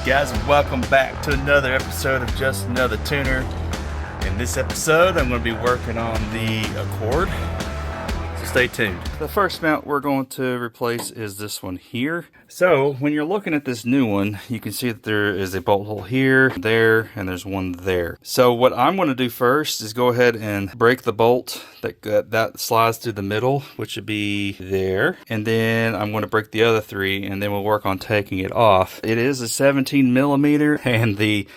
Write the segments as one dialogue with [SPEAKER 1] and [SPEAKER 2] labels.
[SPEAKER 1] Guys, and welcome back to another episode of Just Another Tuner. In this episode, I'm going to be working on the Accord, so stay tuned. The first mount we're going to replace is this one here. So when you're looking at this new one, you can see that there is a bolt hole here, there, and there's one there. So what I'm going to do first is go ahead and break the bolt that slides through the middle, which would be there. And then I'm going to break the other three, and then we'll work on taking it off. It is a 17 millimeter and the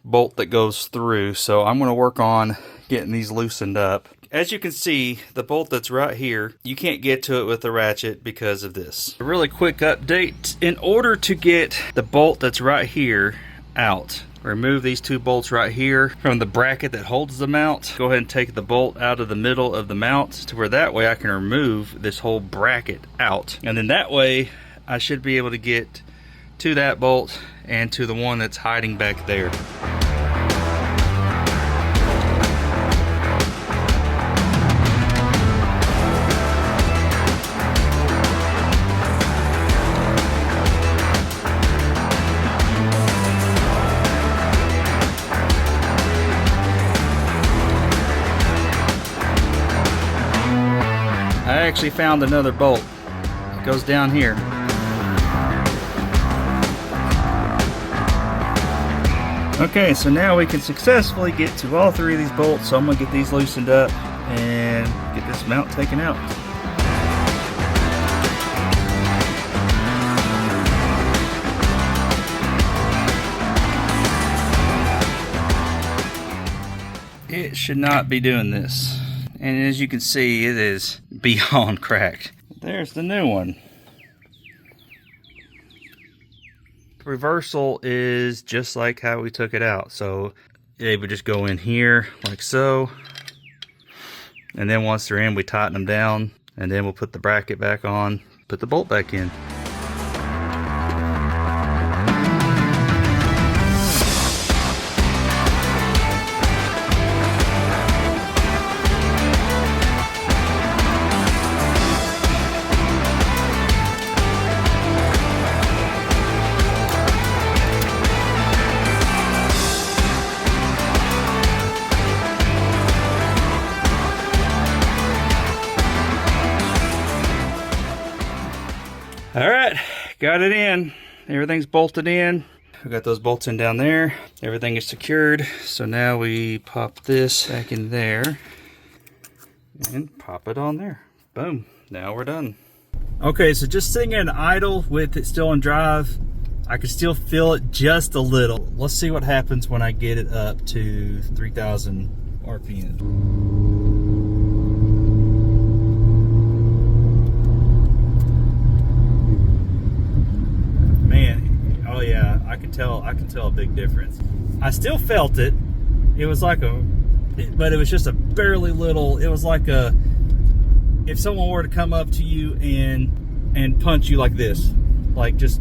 [SPEAKER 1] bolt that goes through. So I'm going to work on getting these loosened up. As you can see, the bolt that's right here, you can't get to it with the ratchet because of this. A really quick update. In order to get the bolt that's right here out, remove these two bolts right here from the bracket that holds the mount. Go ahead and take the bolt out of the middle of the mount to where that way I can remove this whole bracket out. And then that way I should be able to get to that bolt and to the one that's hiding back there. I actually found another bolt. It goes down here. Okay, so now we can successfully get to all three of these bolts. So I'm gonna get these loosened up and get this mount taken out. It should not be doing this. And as you can see, it is beyond cracked. There's the new one. Reversal is just like how we took it out. So it would just go in here like so. And then once they're in, we tighten them down. And then we'll put the bracket back on, put the bolt back in. All right, got it in. Everything's bolted in. We got those bolts in down there. Everything is secured. So now we pop this back in there and pop it on there. Boom, now we're done. Okay, so just sitting in idle with it still in drive, I can still feel it just a little. Let's see what happens when I get it up to 3,000 RPM. Oh yeah, I can tell a big difference. I still felt it. It was like but it was just a barely little, it was like if someone were to come up to you and punch you like this, like just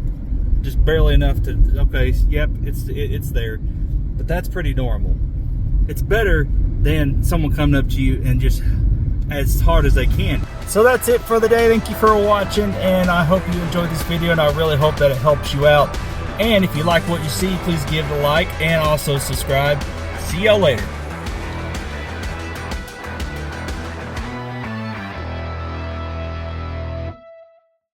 [SPEAKER 1] barely enough to, okay, yep, it's there. But that's pretty normal. It's better than someone coming up to you and just as hard as they can. So that's it for the day. Thank you for watching, and I hope you enjoyed this video, and I really hope that it helps you out. And if you like what you see, please give it a like and also subscribe. See y'all later.